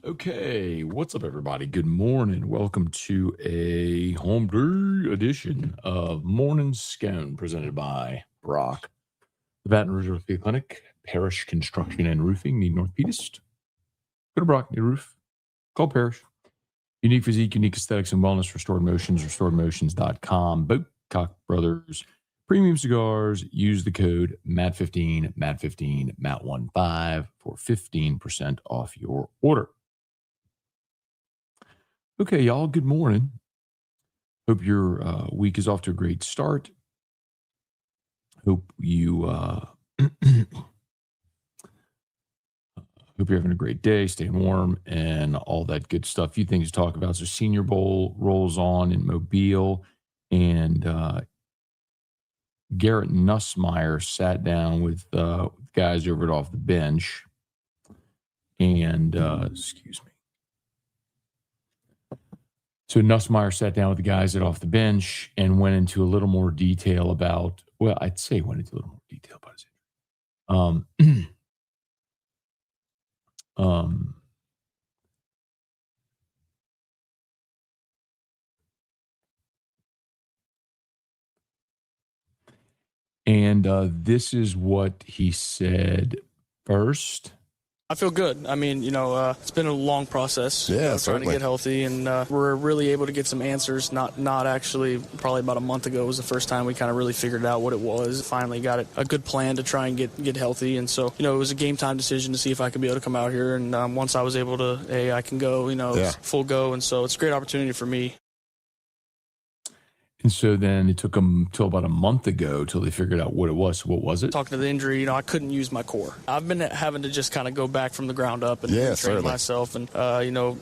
Okay, what's up, everybody? Good morning. Welcome to a homebrew edition of Morning Scone presented by Brock, the Baton Rouge Orthopedic Clinic, Parish Construction and Roofing, need Northeast. Go to Brock, need roof. Call Parish. Unique physique, unique aesthetics and wellness, Restored Motions, restoredmotions.com. Boatcock Brothers, premium cigars. Use the code MAT15, MAT15, MAT15 for 15% off your order. Okay, y'all, good morning. Hope your week is off to a great start. Hope you hope you're having a great day, staying warm, and all that good stuff. A few things to talk about. So Senior Bowl rolls on in Mobile, and Garrett Nussmeier sat down with guys over it off the bench. And excuse me. So Nussmeier sat down with the guys at off the bench and went into a little more detail about, well, I'd say went into a little more detail about his injury. And this is what he said first. I feel good. I mean, it's been a long process. Yeah, trying to get healthy, and we're really able to get some answers. Not actually, probably about a month ago was the first time we kind of really figured out what it was. Finally got a good plan to try and get healthy, and so it was a game time decision to see if I could be able to come out here. And once I was able to, hey, I can go. Full go, and so it's a great opportunity for me. And so then it took them till about a month ago till they figured out what it was. So what was it? Talking to the injury, I couldn't use my core. I've been having to just kind of go back from the ground up and train myself and,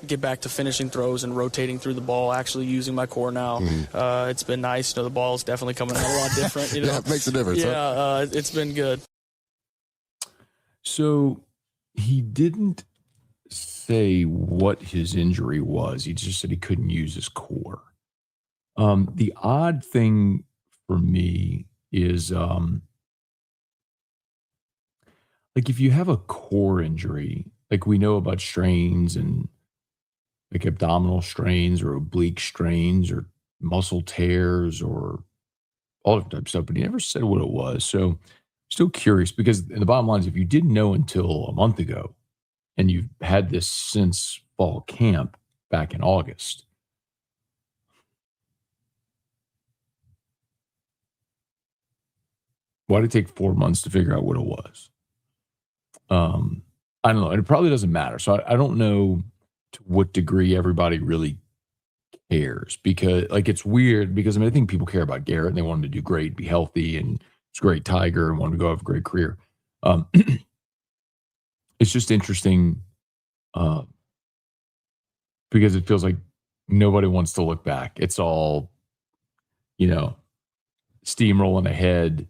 get back to finishing throws and rotating through the ball, actually using my core now. Mm-hmm. It's been nice. The ball is definitely coming out a lot different. Yeah, it makes a difference. Yeah, it's been good. So he didn't say what his injury was. He just said he couldn't use his core. The odd thing for me is, like if you have a core injury, like we know about strains and like abdominal strains or oblique strains or muscle tears or all that type of stuff, but he never said what it was. So I'm still curious because the bottom line is if you didn't know until a month ago and you've had this since fall camp back in August, why did it take 4 months to figure out what it was? I don't know. And it probably doesn't matter. So I don't know to what degree everybody really cares because it's weird because I think people care about Garrett and they want him to do great, be healthy, and it's a great Tiger and want to go have a great career. It's just interesting because it feels like nobody wants to look back. It's all, steamrolling ahead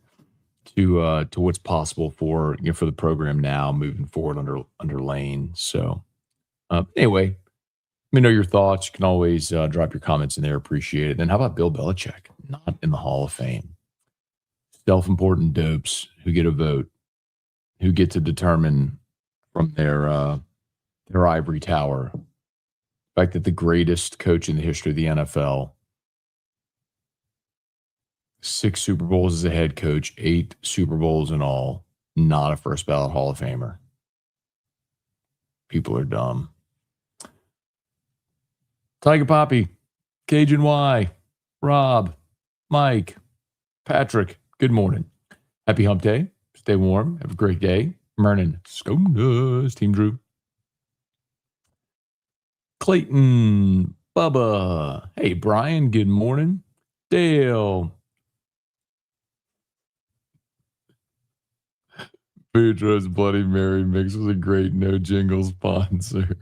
to what's possible for for the program now moving forward under Lane. So anyway, let me know your thoughts. You can always drop your comments in there. Appreciate it. Then how about Bill Belichick? Not in the Hall of Fame. Self-important dopes who get a vote, who get to determine from their ivory tower the fact that the greatest coach in the history of the NFL, 6 Super Bowls as a head coach, 8 Super Bowls in all, not a first ballot Hall of Famer. People are dumb. Tiger Poppy, Cajun Y, Rob, Mike, Patrick, good morning. Happy hump day. Stay warm. Have a great day. Mernon, Scone, Team Drew. Clayton, Bubba. Hey, Brian, good morning. Dale. Pedro's Bloody Mary mix was a great no jingle sponsor.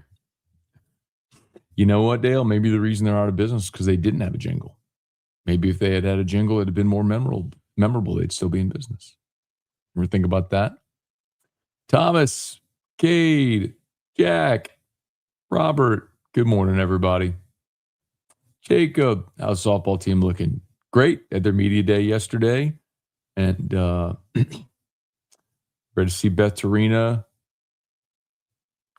You know what, Dale? Maybe the reason they're out of business is because they didn't have a jingle. Maybe if they had had a jingle, it'd have been more memorable. They'd still be in business. Ever think about that? Thomas, Cade, Jack, Robert. Good morning, everybody. Jacob, how's the softball team looking? Great at their media day yesterday. And ready to see Beth Torina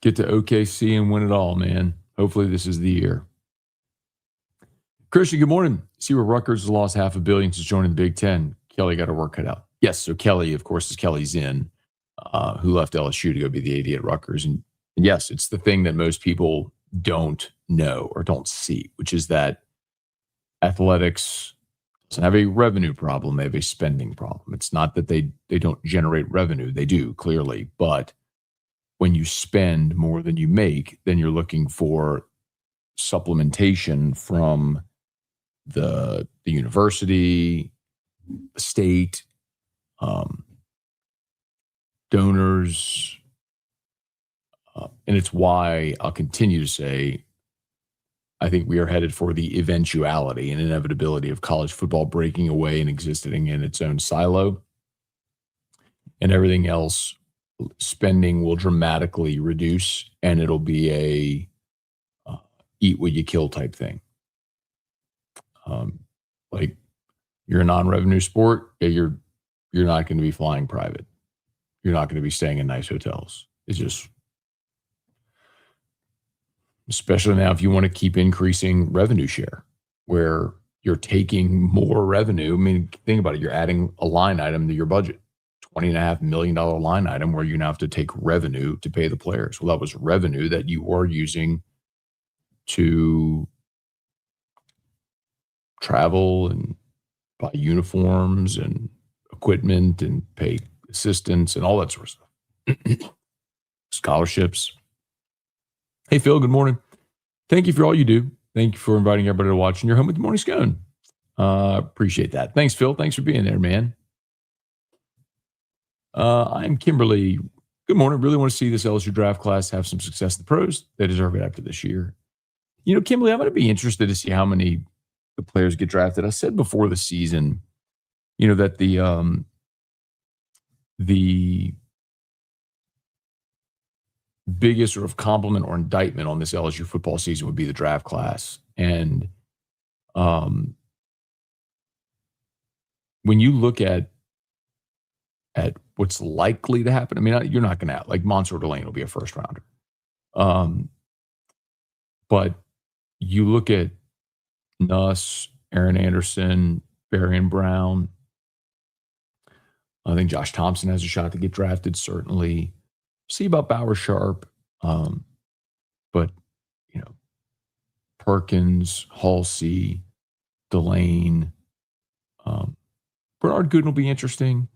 get to OKC and win it all, man. Hopefully this is the year. Christian, good morning. See where Rutgers has lost $500 million since joining the Big Ten. Kelly got her work cut out. Yes, so Kelly, of course, is Kelly Zinn, who left LSU to go be the AD at Rutgers. And yes, it's the thing that most people don't know or don't see, which is that athletics doesn't have a revenue problem. They have a spending problem. It's not that they don't generate revenue. They do, clearly. But when you spend more than you make, then you're looking for supplementation from the university, the state, donors. And it's why I'll continue to say I think we are headed for the eventuality and inevitability of college football breaking away and existing in its own silo. And everything else, spending will dramatically reduce, and it'll be a eat what you kill type thing. Like you're a non-revenue sport, you're not going to be flying private. You're not going to be staying in nice hotels. It's just, especially now, if you want to keep increasing revenue share, where you're taking more revenue. I mean, think about it. You're adding a line item to your budget, $20.5 million line item, where you now have to take revenue to pay the players. Well, that was revenue that you were using to travel and buy uniforms and equipment and pay assistants and all that sort of stuff. Scholarships. Hey, Phil, good morning. Thank you for all you do. Thank you for inviting everybody to watch in your home with the Morning Scone. Appreciate that. Thanks, Phil. Thanks for being there, man. I'm Kimberly. Good morning. Really want to see this LSU draft class have some success in the pros. They deserve it after this year. You know, Kimberly, I'm going to be interested to see how many the players get drafted. I said before the season, you know, that the biggest sort of compliment or indictment on this LSU football season would be the draft class. And when you look at what's likely to happen, I mean, you're not going to, like, Monsoor Delane will be a first rounder. But you look at Nuss, Aaron Anderson, Barian Brown. I think Josh Thompson has a shot to get drafted, certainly. See about Bauer Sharp. But, you know, Perkins, Halsey, Delane. Bernard Gooden will be interesting.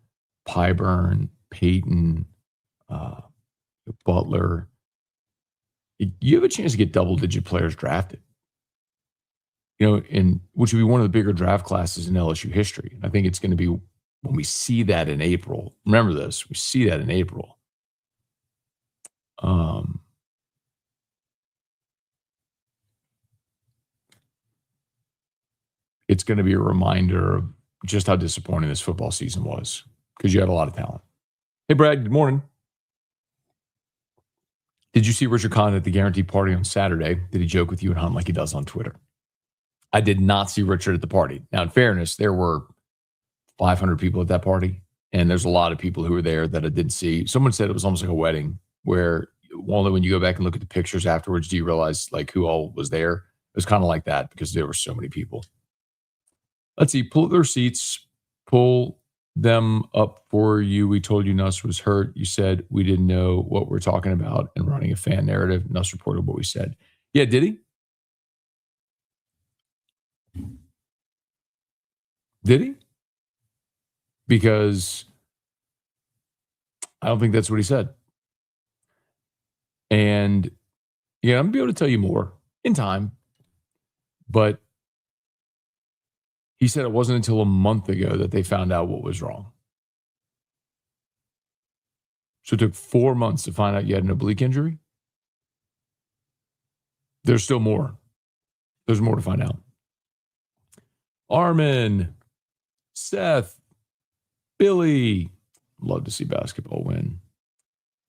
Pyburn, Peyton, Butler. You have a chance to get double-digit players drafted. You know, which would be one of the bigger draft classes in LSU history. I think it's going to be when we see that in April. Remember this, we see that in April. It's going to be a reminder of just how disappointing this football season was, because you had a lot of talent. Hey, Brad, good morning. Did you see Richard Conn at the Guarantee Party on Saturday? Did he joke with you and Hunt like he does on Twitter? I did not see Richard at the party. Now, in fairness, there were 500 people at that party, and there's a lot of people who were there that I didn't see. Someone said it was almost like a wedding, where only when you go back and look at the pictures afterwards do you realize, like, who all was there. It was kind of like that because there were so many people. Let's see. Pull their seats. Pull them up for you. We told you Nuss was hurt. You said we didn't know what we're talking about and running a fan narrative. Nuss reported what we said. Yeah, did he? Did he? Because I don't think that's what he said. And yeah, I'm going to be able to tell you more in time. But he said it wasn't until a month ago that they found out what was wrong. So it took 4 months to find out you had an oblique injury. There's still more. There's more to find out. Armin, Seth, Billy. Love to see basketball win.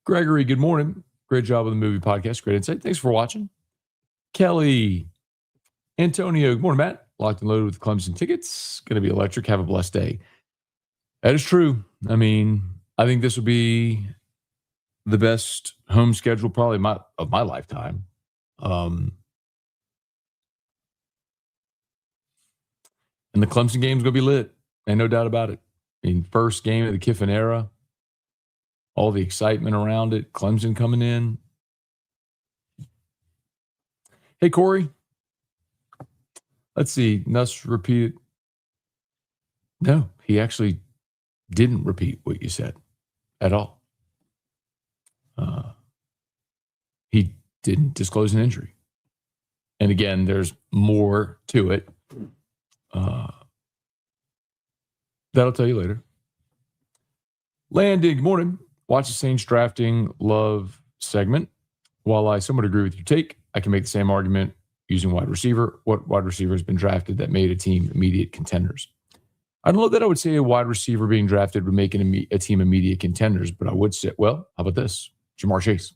Gregory, good morning. Great job with the movie podcast. Great insight. Thanks for watching. Kelly, Antonio, good morning, Matt. Locked and loaded with Clemson tickets. Going to be electric. Have a blessed day. That is true. I mean, I think this will be the best home schedule probably of my lifetime. And the Clemson game's going to be lit. Ain't no doubt about it. I mean, first game of the Kiffin era, all the excitement around it, Clemson coming in. Hey, Corey. Let's see. Nuss repeated. No, he actually didn't repeat what you said at all. He didn't disclose an injury. And again, there's more to it. That'll tell you later. Landing, good morning. Watch the Saints drafting love segment. While I somewhat agree with your take, I can make the same argument using wide receiver. What wide receiver has been drafted that made a team immediate contenders? I don't know that I would say a wide receiver being drafted would make a team immediate contenders, but I would say, well, how about this? Jamar Chase.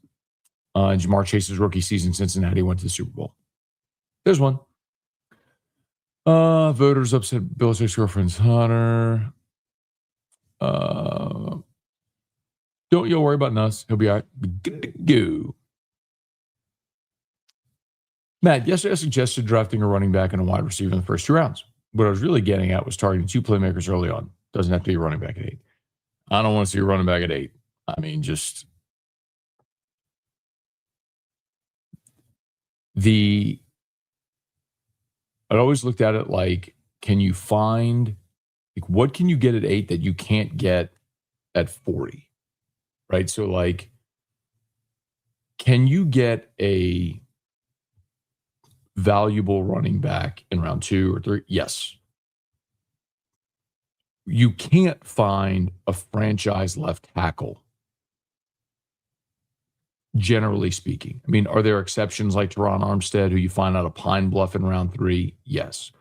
Jamar Chase's rookie season, Cincinnati went to the Super Bowl. There's one. Voters upset Belichick's girlfriend's Hunter. Don't you worry about Nuss. He'll be all right. Good to go. Matt, yesterday I suggested drafting a running back and a wide receiver in the first 2 rounds. What I was really getting at was targeting 2 playmakers early on. Doesn't have to be a running back at 8. I don't want to see a running back at 8. I mean, just I always looked at it like, can you find, like, what can you get at 8 that you can't get at 40? Right? So, like, can you get a valuable running back in round 2 or 3? Yes. You can't find a franchise left tackle, generally speaking. I mean, are there exceptions like Teron Armstead, who you find out of Pine Bluff in round 3? Yes.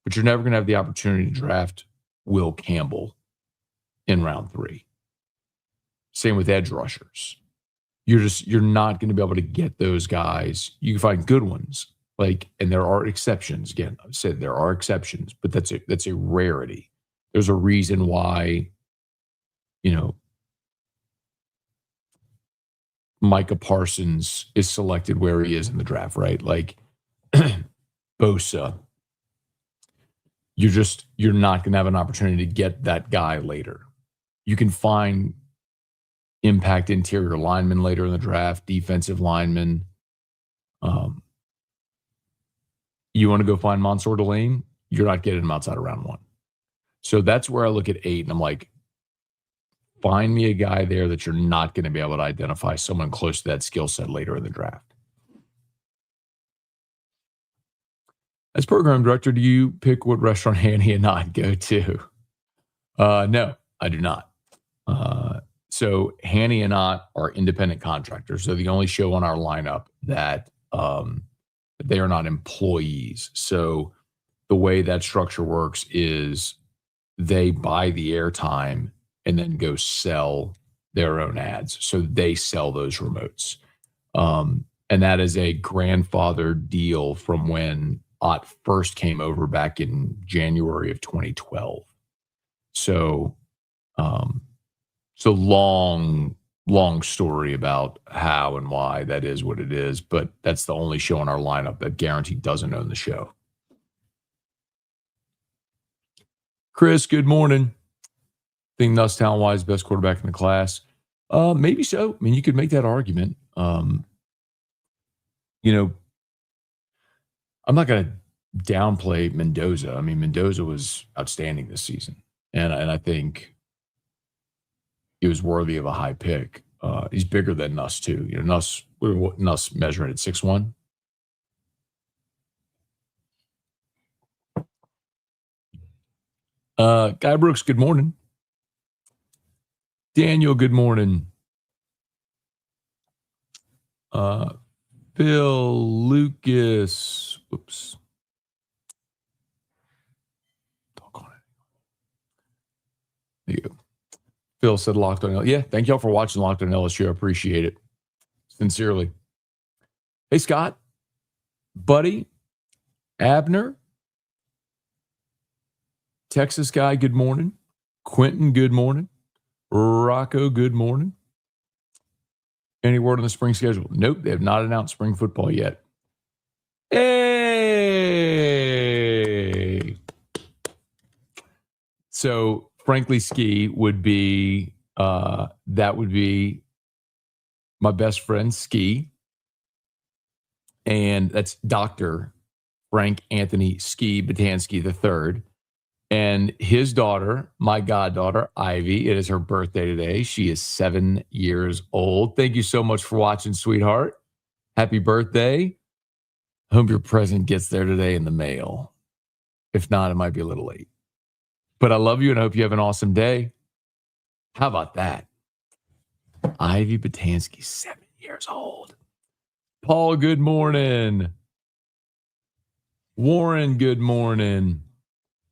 But you're never going to have the opportunity to draft Will Campbell in round 3. Same with edge rushers. You're not going to be able to get those guys. You can find good ones, and there are exceptions. Again, I've said there are exceptions, but that's a rarity. There's a reason why, Micah Parsons is selected where he is in the draft, right? Like Bosa, you're not going to have an opportunity to get that guy later. You can find impact interior linemen later in the draft, defensive linemen. You want to go find Mansour Delane? You're not getting him outside of round 1. So that's where I look at 8 and I'm like, find me a guy there that you're not going to be able to identify someone close to that skill set later in the draft. As program director, do you pick what restaurant Hanny and I go to? No, I do not. So Hanny and I are independent contractors. They're the only show on our lineup that they are not employees. So the way that structure works is they buy the airtime and then go sell their own ads. So they sell those remotes. And that is a grandfathered deal from when Ott first came over back in January of 2012. So long story about how and why that is what it is, but that's the only show in our lineup that guaranteed doesn't own the show. Chris, good morning. Think Nuss talent-wise best quarterback in the class? Maybe so. I mean, you could make that argument. I'm not going to downplay Mendoza. I mean, Mendoza was outstanding this season, and I think he was worthy of a high pick. He's bigger than Nuss too. Nuss measuring at 6'1". Guy Brooks, good morning. Daniel, good morning. Phil, Lucas, whoops. There you go. Phil said Locked on LSU. Yeah, thank y'all for watching Locked on LSU. I appreciate it. Sincerely. Hey, Scott, Buddy, Abner, Texas guy, good morning. Quentin, good morning. Rocco, good morning. Any word on the spring schedule? Nope, they have not announced spring football yet. Hey! So, frankly, ski would be, that would be my best friend, Ski. And that's Dr. Frank Anthony Ski Batansky III. And his daughter, my goddaughter, Ivy, it is her birthday today. She is 7 years old. Thank you so much for watching, sweetheart. Happy birthday. Hope your present gets there today in the mail. If not, it might be a little late. But I love you and I hope you have an awesome day. How about that? Ivy Batansky, 7 years old. Paul, good morning. Warren, good morning.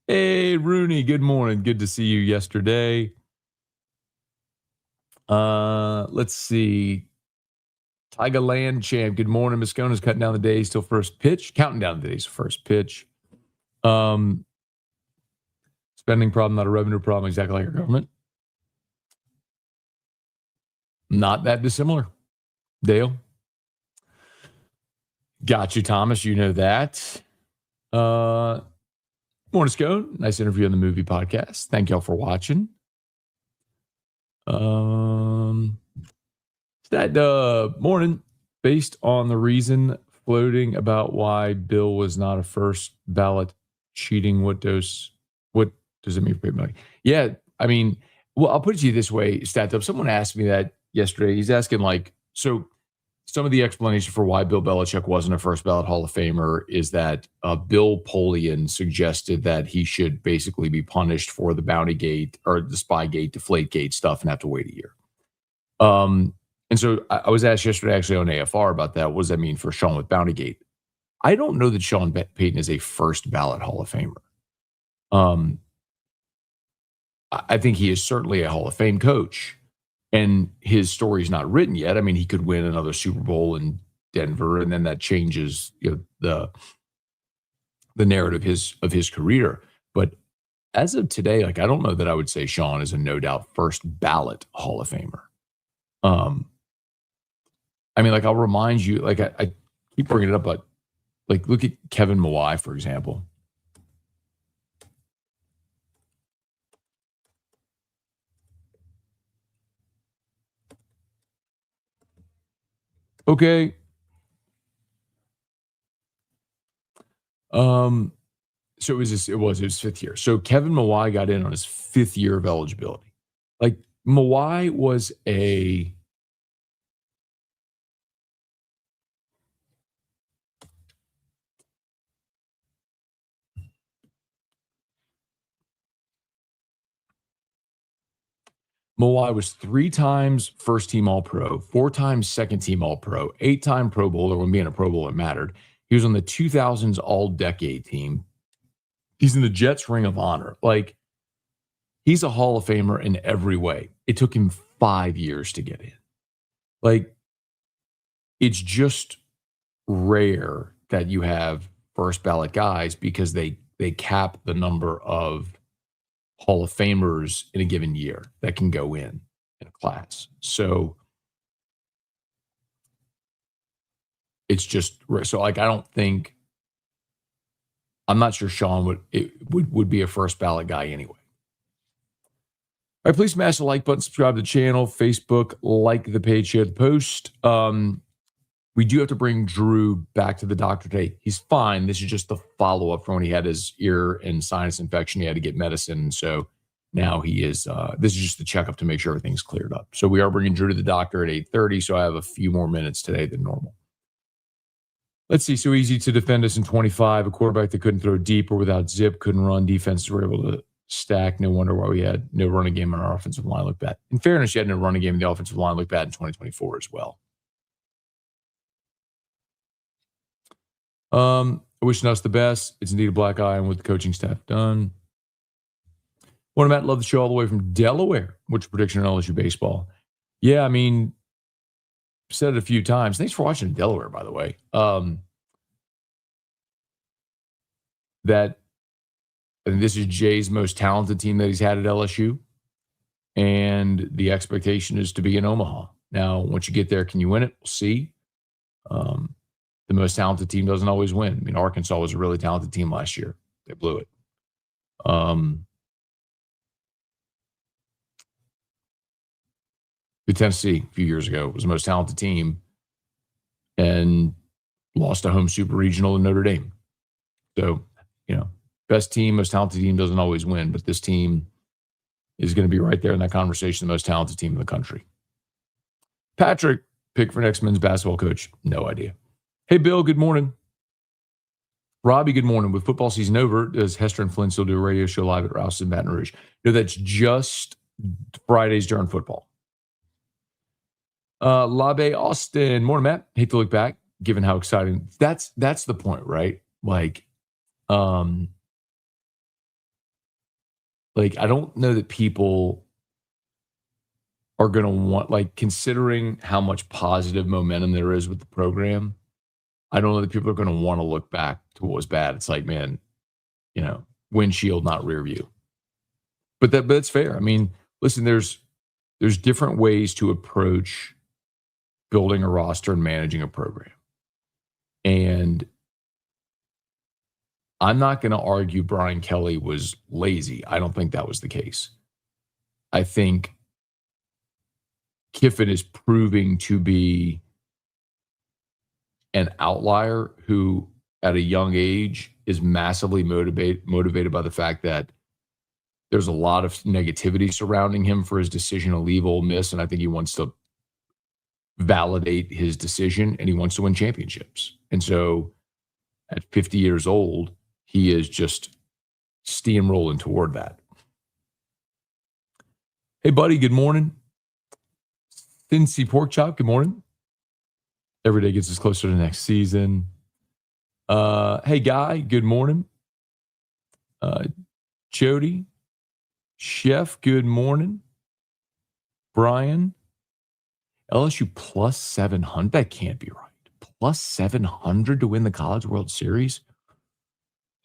Hey, Rooney, good morning. Good to see you yesterday. Let's see. Tiger Land Champ, good morning. Miss Scone is cutting down the days till first pitch. Counting down the days till first pitch. Spending problem, not a revenue problem, exactly like our government. Not that dissimilar. Dale. Got you, Thomas. You know that. Morning, Scone. Nice interview on the movie podcast. Thank y'all for watching. That morning, based on the reason floating about why Bill was not a first ballot cheating, what does it mean for money? Yeah, I mean, well, I'll put it to you this way, Stat Up. Someone asked me that yesterday. He's asking, like, so some of the explanation for why Bill Belichick wasn't a first ballot Hall of Famer is that Bill Polian suggested that he should basically be punished for the Bountygate or the Spygate, Deflategate stuff and have to wait a year. And so I was asked yesterday actually on AFR about that. What does that mean for Sean with Bountygate? I don't know that Sean Payton is a first ballot Hall of Famer. I think he is certainly a Hall of Fame coach. And his story is not written yet. I mean, he could win another Super Bowl in Denver, and then that changes, the narrative of his career. But as of today, like, I don't know that I would say Sean is a no doubt first ballot Hall of Famer. I mean, like, I'll remind you, like, I keep bringing it up, but like, look at Kevin Mawai, for example. Okay. So it was his fifth year. So Kevin Mawai got in on his fifth year of eligibility. Like, Mawai was Mawai was 3 times first team All-Pro, 4 times second team All-Pro, 8-time Pro Bowler. When being a Pro Bowler mattered. He was on the 2000s All-Decade team. He's in the Jets Ring of Honor. Like, he's a Hall of Famer in every way. It took him 5 years to get in. Like, it's just rare that you have first ballot guys because they cap the number of Hall of Famers in a given year that can go in a class. So it's just so, like, I'm not sure Sean would be a first ballot guy anyway. All right, please smash the like button, subscribe to the channel, Facebook, like the page, share the post. We do have to bring Drew back to the doctor today. He's fine. This is just the follow-up from when he had his ear and sinus infection. He had to get medicine. So now he is, this is just the checkup to make sure everything's cleared up. So we are bringing Drew to the doctor at 8:30. So I have a few more minutes today than normal. Let's see. So easy to defend us in 25. A quarterback that couldn't throw deep or without zip, couldn't run. Defenses were able to stack. No wonder why we had no running game on our offensive line look bad. In fairness, you had no running game in the offensive line look bad in 2024 as well. I wish Nuss the best. It's indeed a black eye on what the coaching staff done. Morning, Matt. Love the show all the way from Delaware. What's your prediction on LSU baseball? Yeah, I mean, said it a few times. Thanks for watching in Delaware, by the way. And this is Jay's most talented team that he's had at LSU. and the expectation is to be in Omaha. Now, once you get there, can you win it? We'll see. The most talented team doesn't always win. I mean, Arkansas was a really talented team last year. They blew it. Tennessee a few years ago was the most talented team and lost a home super regional in Notre Dame. So, best team, most talented team doesn't always win, but this team is going to be right there in that conversation, the most talented team in the country. Patrick, pick for next men's basketball coach. No idea. Hey, Bill, good morning. Robbie, good morning. With football season over, does Hester and Flynn still do a radio show live at Rouse's in Baton Rouge? No, that's just Fridays during football. Labe Austin, morning, Matt. Hate to look back, given how exciting. That's the point, right? Like I don't know that people are going to want, considering how much positive momentum there is with the program, I don't know that people are going to want to look back to what was bad. It's like, man, windshield, not rear view. But that's fair. I mean, listen, there's different ways to approach building a roster and managing a program. And I'm not going to argue Brian Kelly was lazy. I don't think that was the case. I think Kiffin is proving to be an outlier who, at a young age, is massively motivated by the fact that there's a lot of negativity surrounding him for his decision to leave Ole Miss, and I think he wants to validate his decision, and he wants to win championships. And so at 50 years old, he is just steamrolling toward that. Hey, buddy, good morning. Cincy Pork Chop, good morning. Every day gets us closer to next season. Hey, Guy, good morning. Jody, Chef, good morning. Brian, LSU plus 700. That can't be right. Plus 700 to win the College World Series?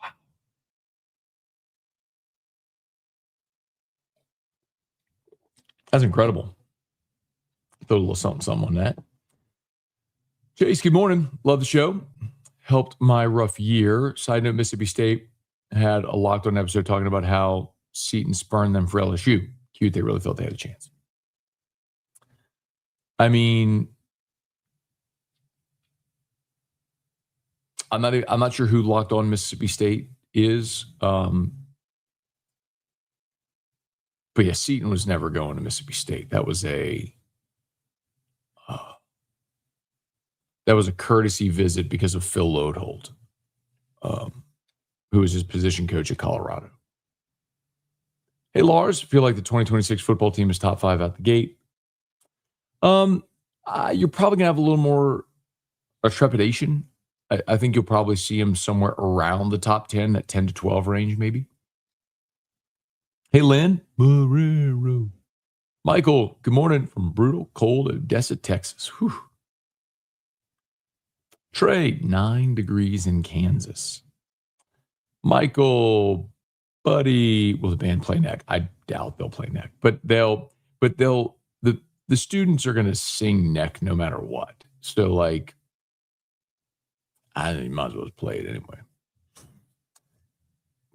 Wow. That's incredible. Throw a little something on that. Chase, good morning. Love the show. Helped my rough year. Side note, Mississippi State had a Locked On episode talking about how Seton spurned them for LSU. Cute, they really felt they had a chance. I mean, I'm not sure who Locked On Mississippi State is. But yeah, Seton was never going to Mississippi State. That was a courtesy visit because of Phil Lodeholt, who was his position coach at Colorado. Hey, Lars, feel like the 2026 football team is top 5 out the gate. You're probably going to have a little more trepidation. I think you'll probably see him somewhere around the top 10, that 10 to 12 range, maybe. Hey, Lynn. Marrero. Michael, good morning from brutal, cold Odessa, Texas. Whew. Trey, 9 degrees in Kansas. Michael, buddy, will the band play neck? I doubt they'll play neck, but the students are going to sing neck no matter what. So, I think you might as well just play it anyway.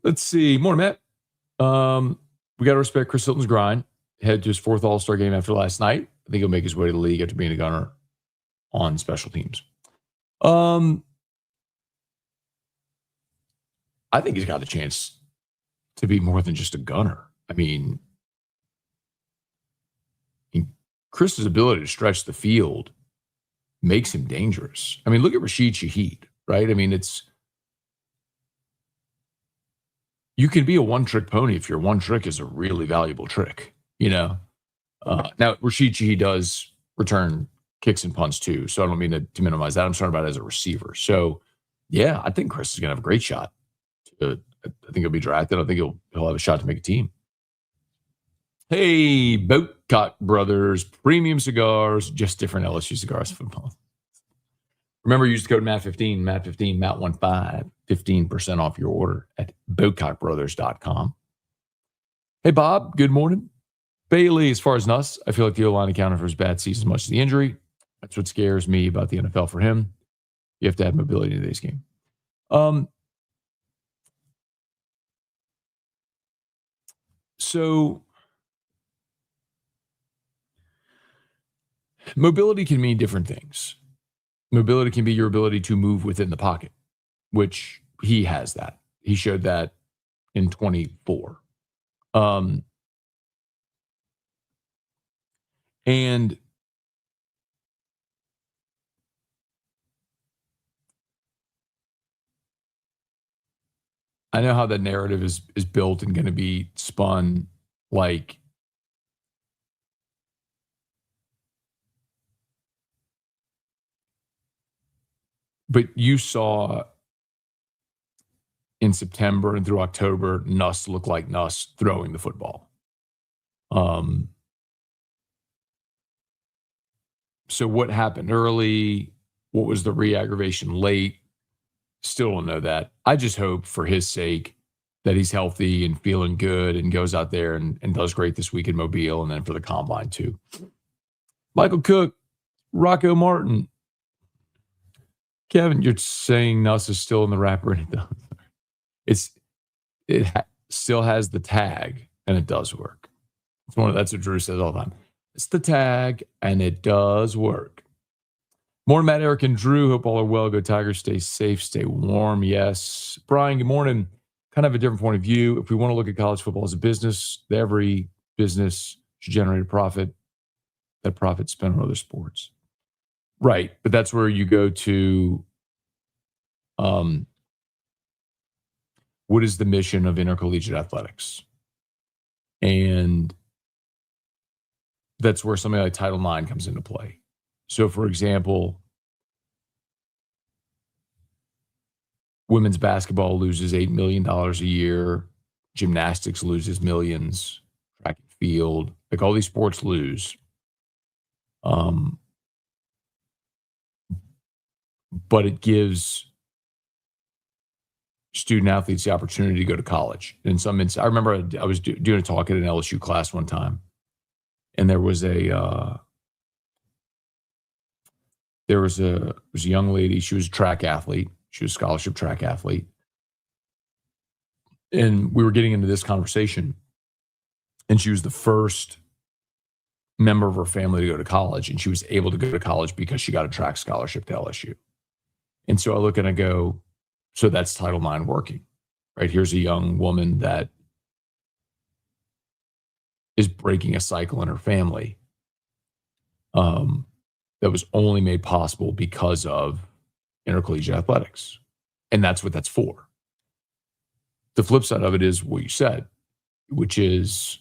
Let's see. Morning, Matt. We got to respect Chris Hilton's grind. Head to his 4th All-Star game after last night. I think he'll make his way to the league after being a gunner on special teams. I think he's got a chance to be more than just a gunner. I mean, Chris's ability to stretch the field makes him dangerous. I mean, look at Rashid Shaheed, right? I mean, you can be a one-trick pony if your one trick is a really valuable trick, Now, Rashid Shaheed does return kicks and punts too, so I don't mean to minimize that. I'm talking about it as a receiver. So, yeah, I think Chris is going to have a great shot. I think he'll be drafted. I think he'll have a shot to make a team. Hey, Boatcock Brothers, premium cigars, just different LSU cigars. Remember, use the code MAT15, MAT15, MAT15, 15% off your order at boatcockbrothers.com. Hey, Bob, good morning. Bailey, as far as Nuss, I feel like the O-line accounted for his bad season as much as the injury. That's what scares me about the NFL for him. You have to have mobility in today's game. So mobility can mean different things. Mobility can be your ability to move within the pocket, which he has that. He showed that in 24. And I know how that narrative is built and going to be spun like but you saw in September and through October, Nuss looked like Nuss throwing the football. So what happened early? What was the re-aggravation late? Still don't know that. I just hope for his sake that he's healthy and feeling good and goes out there and does great this week in Mobile and then for the combine too. Michael Cook, Rocco Martin. Kevin, you're saying Nuss is still in the wrapper and it still has the tag and it does work. That's what Drew says all the time. It's the tag and it does work. More Matt, Eric, and Drew. Hope all are well. Go Tigers. Stay safe. Stay warm. Yes. Brian, good morning. Kind of a different point of view. If we want to look at college football as a business, every business should generate a profit. That profit spent on other sports. Right. But that's where you go to what is the mission of intercollegiate athletics? And that's where something like Title IX comes into play. So, for example, women's basketball loses $8 million a year. Gymnastics loses millions. Track and field. Like all these sports lose. But it gives student athletes the opportunity to go to college. In some instances, I remember I was doing a talk at an LSU class one time, and there was a young lady. She was a track athlete. She was a scholarship track athlete. And we were getting into this conversation, and she was the first member of her family to go to college, and she was able to go to college because she got a track scholarship to LSU. And so I look and I go, so that's Title IX working, right? Here's a young woman that is breaking a cycle in her family that was only made possible because of intercollegiate athletics. And that's what that's for. The flip side of it is what you said, which is,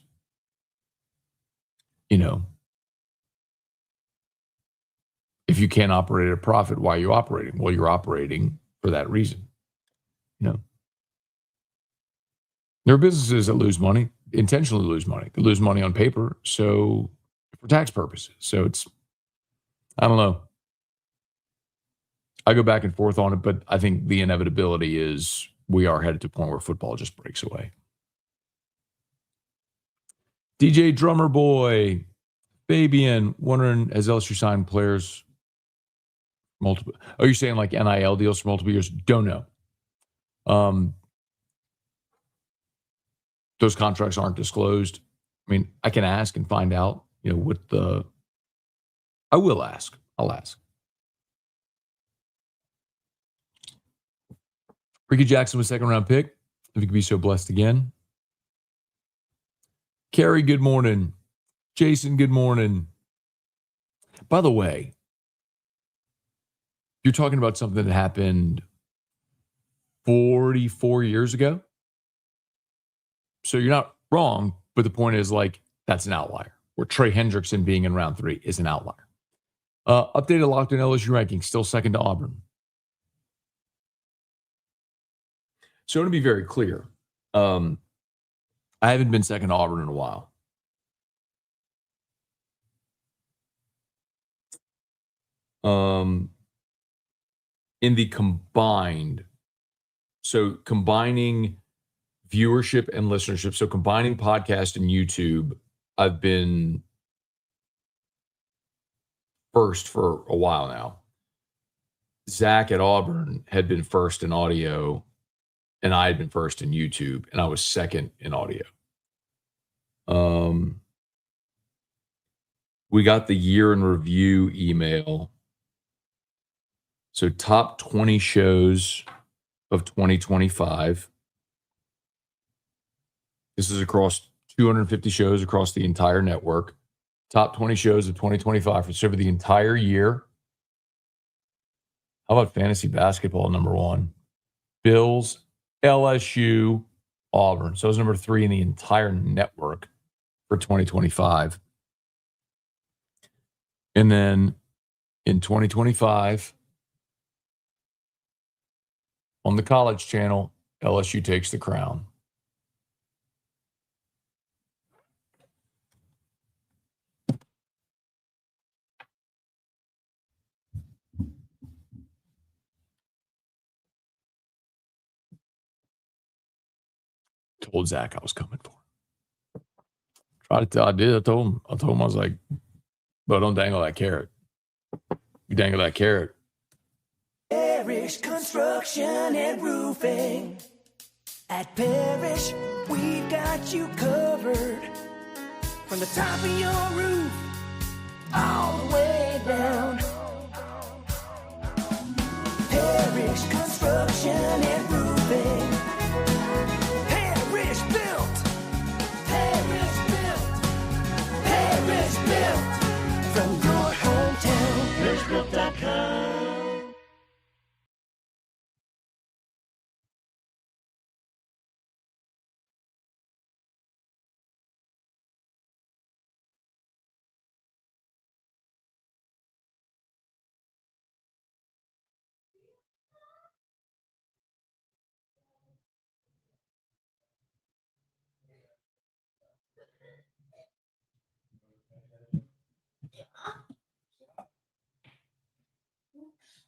if you can't operate at a profit, why are you operating? Well, you're operating for that reason. There are businesses that lose money, intentionally lose money. They lose money on paper, so for tax purposes. So I don't know. I go back and forth on it, but I think the inevitability is we are headed to a point where football just breaks away. DJ Drummer Boy, Fabian, wondering, has LSU signed players multiple? Oh, you're saying like NIL deals for multiple years? Don't know. Those contracts aren't disclosed. I mean, I can ask and find out, I will ask. I'll ask. Ricky Jackson was second round pick. If you could be so blessed again. Carrie, good morning. Jason, good morning. By the way, you're talking about something that happened 44 years ago. So you're not wrong, but the point is that's an outlier. Where Trey Hendrickson being in round 3 is an outlier. Updated locked in LSU ranking, still second to Auburn. So to be very clear, I haven't been second to Auburn in a while. In the combined, so combining viewership and listenership, so combining podcast and YouTube, I've been first for a while now. Zach at Auburn had been first in audio, and I had been first in YouTube, and I was second in audio. We got the year in review email. So top 20 shows of 2025. This is across 250 shows across the entire network. Top 20 shows of 2025 for over the entire year. How about fantasy basketball, number one? Bills, LSU, Auburn. So it was number 3 in the entire network for 2025. And then in 2025, on the college channel, LSU takes the crown. Told Zach I was coming for him. I did. I told him. I was like, but don't dangle that carrot. You dangle that carrot. Parish Construction and Roofing. At Parish, we've got you covered. From the top of your roof, all the way down. Parish Construction and Roofing. Parish built. Parish built. Parish built. From your hometown, parishbuilt.com.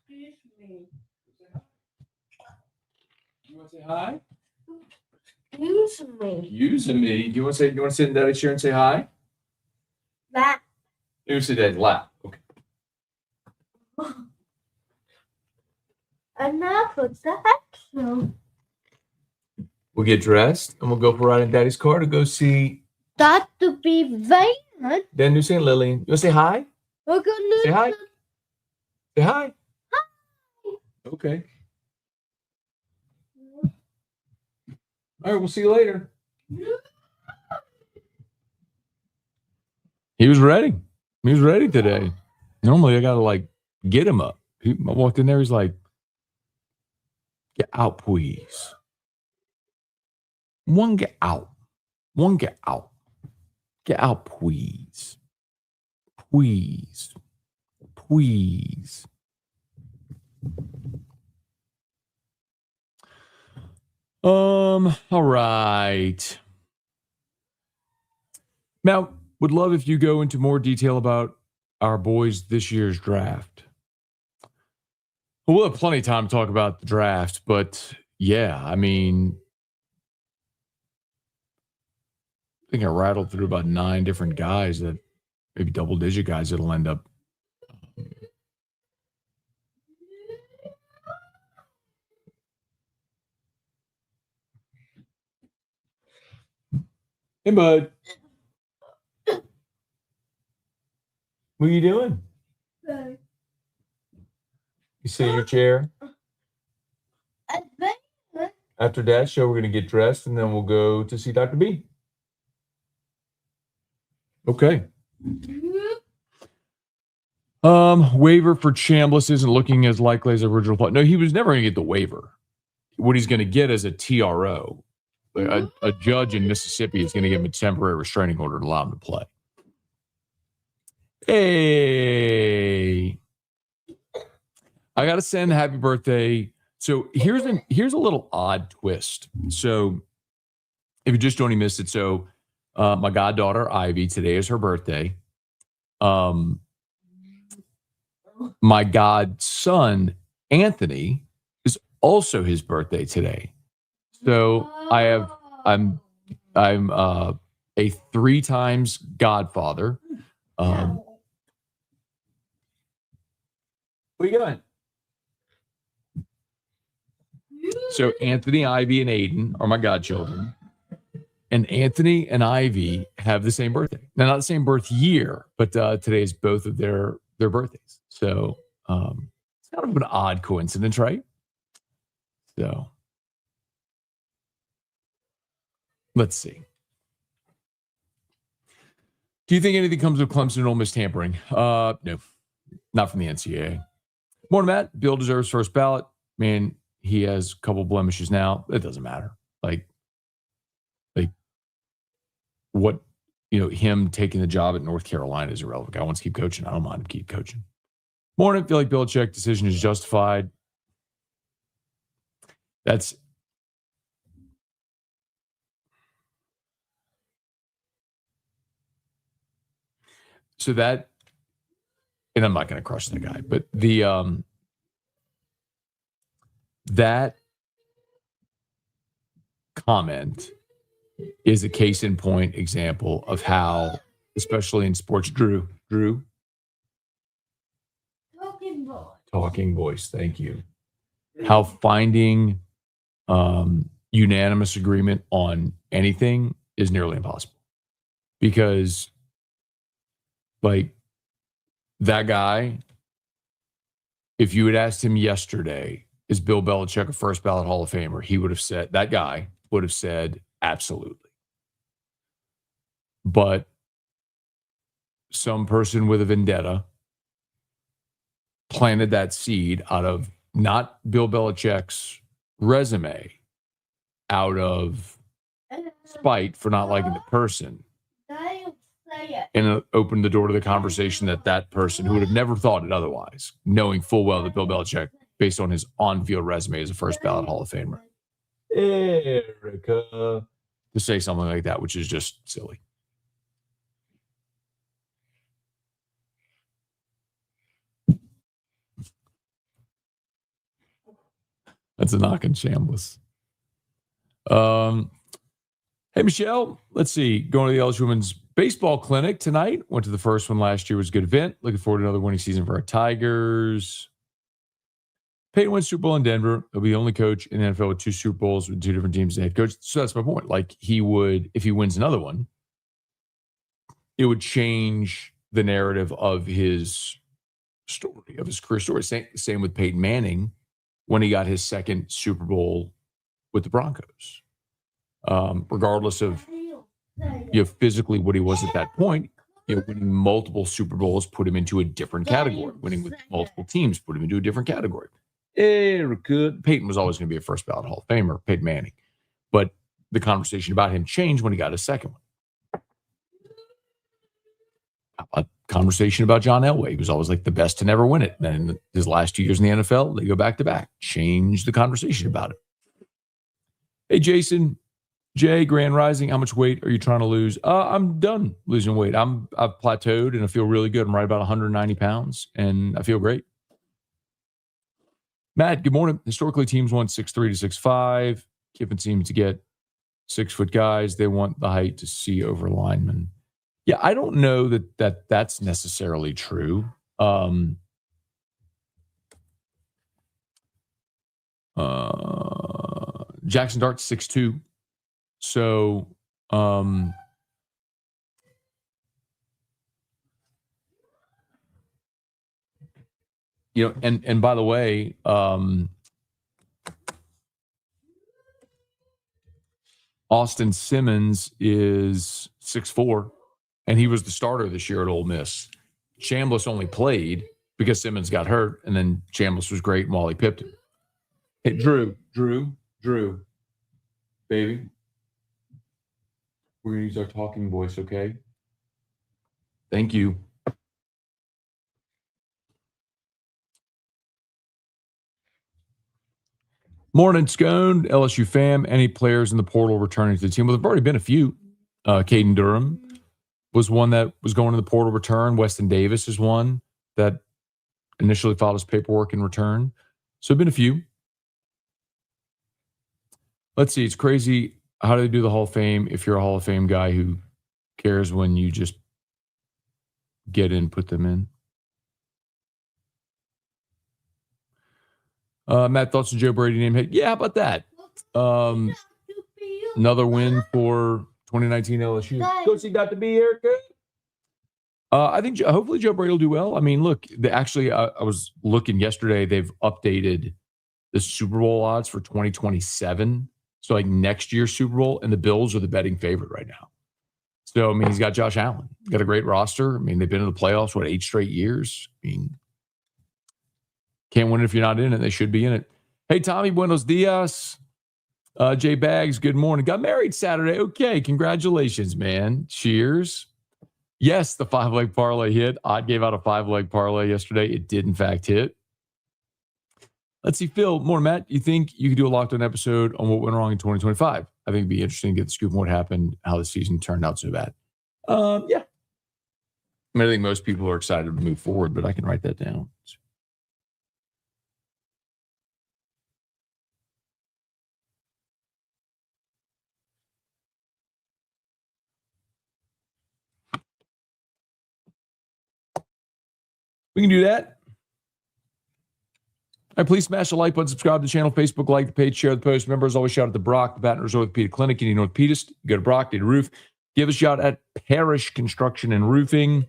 Excuse me. You want to say hi? Excuse me. Using me. You want to sit in Daddy's chair and say hi? That. You sit Daddy's lap. Okay. And now put the action. We'll get dressed and we'll go for a ride in Daddy's car to go see That to be vain. Dan New St. Lillian. You want to say hi? We're gonna Say hi. Say hi. Okay. All right, we'll see you later. He was ready. He was ready today. Normally, I got to get him up. I walked in there. He's like, get out, please. One, get out. One, get out. Get out, please. Please. Please. All right. Now, would love if you go into more detail about our boys this year's draft. We'll have plenty of time to talk about the draft, but yeah, I mean, I think I rattled through about 9 different guys that maybe double-digit guys that'll end up. Hey, bud. What are you doing? Good. You sit in your chair? After Dad's show, we're going to get dressed, and then we'll go to see Dr. B. Okay. Waiver for Chambliss isn't looking as likely as original plan. No, he was never going to get the waiver. What he's going to get is a TRO. A judge in Mississippi is going to give him a temporary restraining order to allow him to play. Hey, I got to send happy birthday. So here's a little odd twist. So if you just only missed it, so my goddaughter Ivy, today is her birthday. My godson Anthony is also his birthday today. So I'm a 3 times Godfather. Where you going? So Anthony, Ivy, and Aiden are my godchildren. And Anthony and Ivy have the same birthday. Now, not the same birth year, but today is both of their birthdays. So it's kind of an odd coincidence, right? So let's see. Do you think anything comes of Clemson and Ole Miss tampering? No, not from the NCAA. Morning, Matt. Bill deserves first ballot. Man, he has a couple blemishes now. It doesn't matter. Like what, him taking the job at North Carolina is irrelevant. Guy wants to keep coaching. I don't mind him keep coaching. Morning. Feel like Belichick decision is justified. So that, and I'm not going to crush that guy, but that comment is a case in point example of how, especially in sports, Drew, talking voice, thank you. How finding unanimous agreement on anything is nearly impossible. Because, like, that guy, if you had asked him yesterday, is Bill Belichick a first ballot Hall of Famer? He would have said, that guy would have said, absolutely. But some person with a vendetta planted that seed out of not Bill Belichick's resume, out of spite for not liking the person, and it opened the door to the conversation that person who would have never thought it otherwise, knowing full well that Bill Belichick, based on his on-field resume, is a first ballot Hall of Famer. Erica. To say something like that, which is just silly. That's a knock and shambles. Hey, Michelle, let's see. Going to the LSU Women's Baseball Clinic tonight. Went to the first one last year. Was a good event. Looking forward to another winning season for our Tigers. Peyton wins Super Bowl in Denver. He'll be the only coach in the NFL with 2 Super Bowls with 2 different teams as head coach. So that's my point. Like, he would, if he wins another one, it would change the narrative of his story, of his career story. Same with Peyton Manning when he got his second Super Bowl with the Broncos. Regardless of physically what he was at that point, winning multiple Super Bowls put him into a different category. Winning with multiple teams put him into a different category. Peyton was always going to be a first ballot Hall of Famer, Peyton Manning. But the conversation about him changed when he got his second one. A conversation about John Elway. He was always like the best to never win it. And then his last 2 years in the NFL, they go back to back. Change the conversation about it. Hey, Jason. Jay, Grand Rising, how much weight are you trying to lose? I'm done losing weight. I've plateaued and I feel really good. I'm right about 190 pounds and I feel great. Matt, good morning. Historically, teams want 6'3" to 6'5". Kiffin seems to get 6-foot guys. They want the height to see over linemen. Yeah, I don't know that's necessarily true. Jackson Dart's 6'2". So, and by the way, Austin Simmons is 6'4", and he was the starter this year at Ole Miss. Chambliss only played because Simmons got hurt, and then Chambliss was great and Wally pipped him. Hey, Drew, baby. We're going to use our talking voice, okay? Thank you. Morning, Scone, LSU fam. Any players in the portal returning to the team? Well, there have already been a few. Caden Durham was one that was going to the portal return. Weston Davis is one that initially filed his paperwork in return. So there have been a few. Let's see. It's crazy. How do they do the Hall of Fame if you're a Hall of Fame guy who cares when you just get in, put them in. Matt, thoughts on Joe Brady name hit? Yeah, how about that? Another win for 2019 LSU. Go see Dr. B, Erica. I think hopefully Joe Brady will do well. I mean, look, I was looking yesterday. They've updated the Super Bowl odds for 2027. So like next year's Super Bowl, and the Bills are the betting favorite right now. So, I mean, he's got Josh Allen. Got a great roster. I mean, they've been in the playoffs, 8 straight years? I mean, can't win it if you're not in it. They should be in it. Hey, Tommy, buenos dias. Jay Baggs, good morning. Got married Saturday. Okay, congratulations, man. Cheers. Yes, the 5-leg parlay hit. I gave out a 5-leg parlay yesterday. It did, in fact, hit. Let's see, Phil, more Matt, you think you could do a locked-on episode on what went wrong in 2025? I think it'd be interesting to get the scoop on what happened, how the season turned out so bad. Yeah. I mean, I think most people are excited to move forward, but I can write that down. We can do that. All right, please smash the like button, subscribe to the channel, Facebook, like the page, share the post. Remember, as always, shout out to Brock, the Baton Rouge Orthopedic Clinic. You need an orthopedist, go to Brock, need a roof. Give us a shot at Parish Construction and Roofing.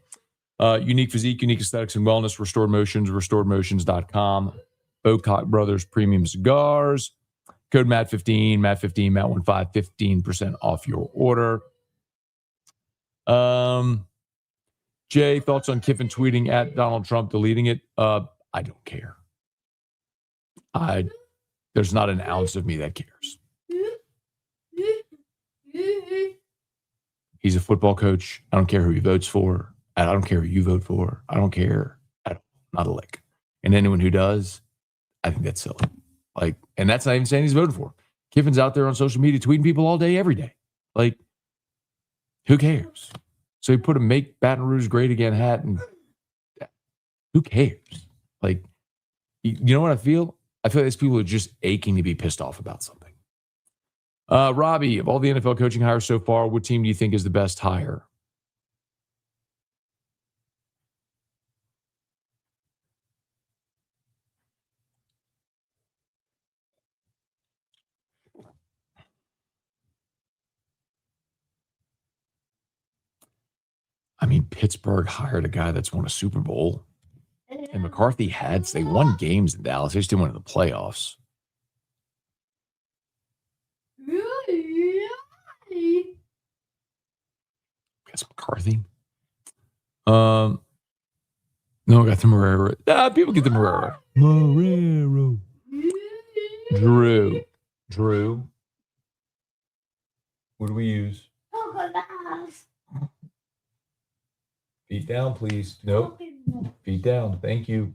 Unique physique, unique aesthetics and wellness, Restored Motions, restoredmotions.com. Bocock Brothers Premium Cigars. Code MAT15, MAT15, MAT15, 15% off your order. Jay, thoughts on Kiffin tweeting at Donald Trump, deleting it? I don't care. There's not an ounce of me that cares. He's a football coach. I don't care who he votes for. I don't care who you vote for. I don't care at all. Not a lick. And anyone who does, I think that's silly. And that's not even saying he's voting for. Kiffin's out there on social media tweeting people all day, every day. Who cares? So he put a "Make Baton Rouge Great Again" hat, and who cares? You know what I feel? I feel like these people are just aching to be pissed off about something. Robbie, of all the NFL coaching hires so far, what team do you think is the best hire? I mean, Pittsburgh hired a guy that's won a Super Bowl. And McCarthy they won games in Dallas. They just didn't win in the playoffs. That's McCarthy. No, I got the Marrero. People get the Marrero. Marrero. Drew. What do we use? Feet down, please. Nope. Feet down. Thank you.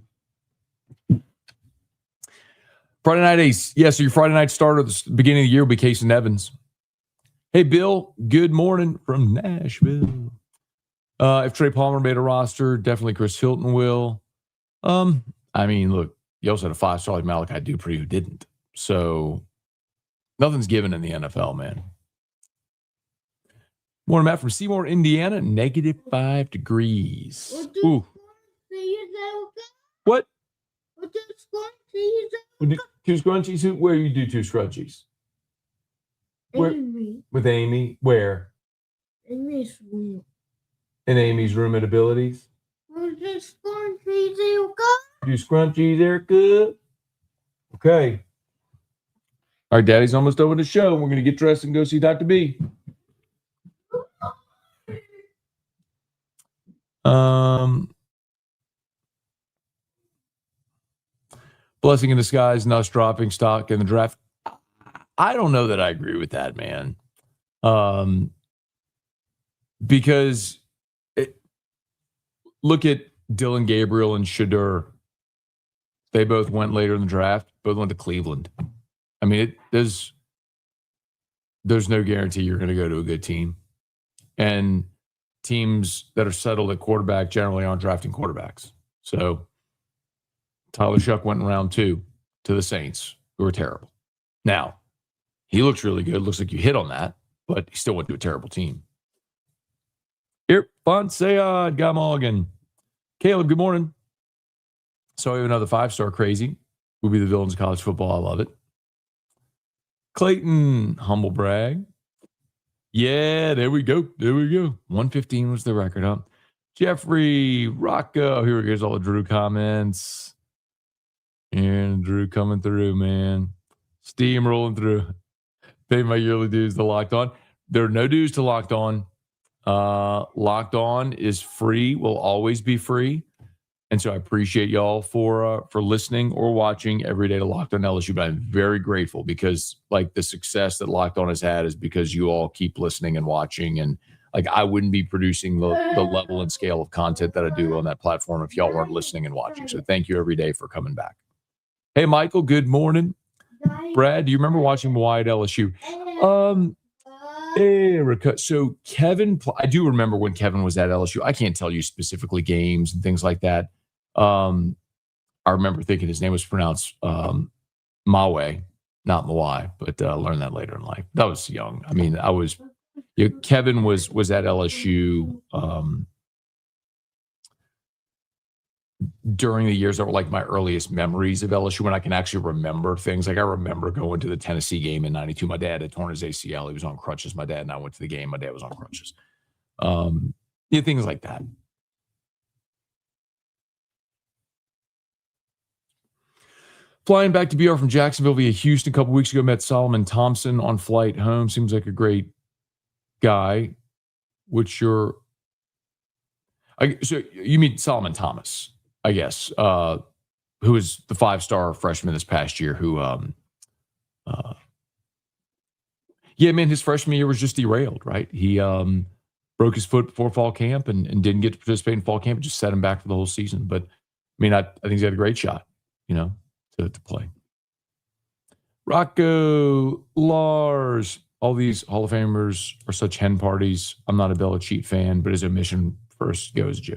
Friday night ace. Yeah, so your Friday night starter at the beginning of the year will be Case and Evans. Hey, Bill. Good morning from Nashville. If Trey Palmer made a roster, definitely Chris Hilton will. I mean, look, you also had a 5-star like Malachi Dupree who didn't. So nothing's given in the NFL, man. Morning, Matt from Seymour, Indiana, -5 degrees. Ooh. What? 2 scrunchies? Where you do 2 scrunchies? Amy. With Amy? Where? Amy's room. In Amy's room at Abilities? Do scrunchies, Erica? Okay. All right, Daddy's almost over the show. We're going to get dressed and go see Dr. B. Blessing in disguise, Nuss dropping stock in the draft. I don't know that I agree with that, man. Because look at Dylan Gabriel and Shadur. They both went later in the draft. Both went to Cleveland. I mean, there's no guarantee you're going to go to a good team. And teams that are settled at quarterback generally aren't drafting quarterbacks. So Tyler Shuck went in round 2 to the Saints, who were terrible. Now, he looks really good. Looks like you hit on that, but he still went to a terrible team. Irfan Guy Morgan. Caleb, good morning. So we have another 5-star crazy. Will be the villains of college football. I love it. Clayton, humble brag. Yeah, there we go. 115 was the record, huh? Jeffrey, Rocco. Here we go. All the Drew comments. And Drew coming through, man. Steam rolling through. Pay my yearly dues to Locked On. There are no dues to Locked On. Locked On is free, will always be free. And so I appreciate y'all for listening or watching every day to Locked On LSU. But I'm very grateful because like the success that Locked On has had is because you all keep listening and watching. And like I wouldn't be producing the level and scale of content that I do on that platform if y'all weren't listening and watching. So thank you every day for coming back. Hey, Michael, good morning. Brad, do you remember watching Hawaii at LSU? Erica. So Kevin, I do remember when Kevin was at LSU. I can't tell you specifically games and things like that. I remember thinking his name was pronounced Mawe, not Mawai, but learned that later in life. That was young. I mean, Kevin was at LSU during the years that were like my earliest memories of LSU when I can actually remember things. Like I remember going to the Tennessee game in 92. My dad had torn his ACL. He was on crutches. My dad and I went to the game. My dad was on crutches. Things like that. Flying back to BR from Jacksonville via Houston a couple weeks ago, met Solomon Thompson on flight home. Seems like a great guy. So you meet Solomon Thomas, I guess, who was the 5-star freshman this past year who, his freshman year was just derailed, right? He broke his foot before fall camp and didn't get to participate in fall camp. It just set him back for the whole season. But, I mean, I think he's got a great shot, to play. Rocco, Lars, all these Hall of Famers are such hen parties. I'm not a Belichick fan, but his omission first goes Joe.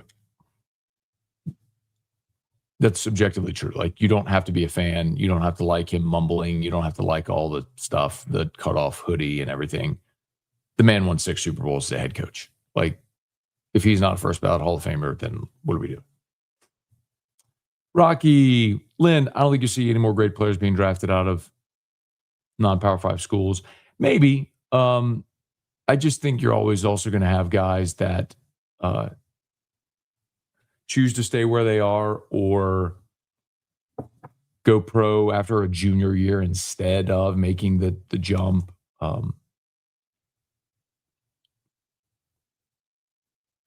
That's subjectively true. Like, you don't have to be a fan. You don't have to like him mumbling. You don't have to like all the stuff, the cutoff hoodie and everything. The man won 6 Super Bowls as a head coach. Like, if he's not a first ballot Hall of Famer, then what do we do? Rocky, Lynn, I don't think you see any more great players being drafted out of non-Power 5 schools. Maybe. I just think you're always also going to have guys that choose to stay where they are or go pro after a junior year instead of making the jump. I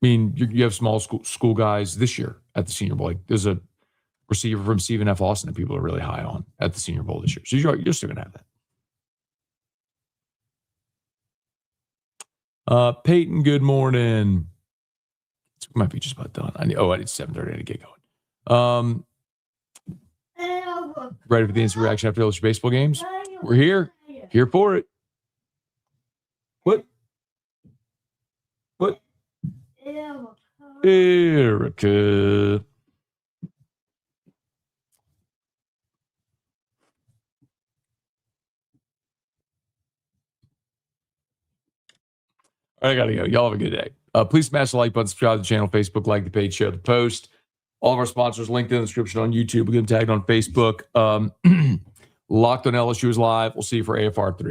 mean, you have small school guys this year at the Senior Bowl. Like, there's a receiver from Stephen F. Austin that people are really high on at the Senior Bowl this year. So you're still going to have that. Peyton, good morning. It might be just about done. It's 7:30. I need to get going. Ready for the instant reaction after LSU baseball games? We're here. Here for it. What? Erica. All right, I got to go. Y'all have a good day. Please smash the like button, subscribe to the channel, Facebook, like the page, share the post. All of our sponsors linked in the description on YouTube. We're going to tag on Facebook. Locked on LSU is live. We'll see you for AFR 3.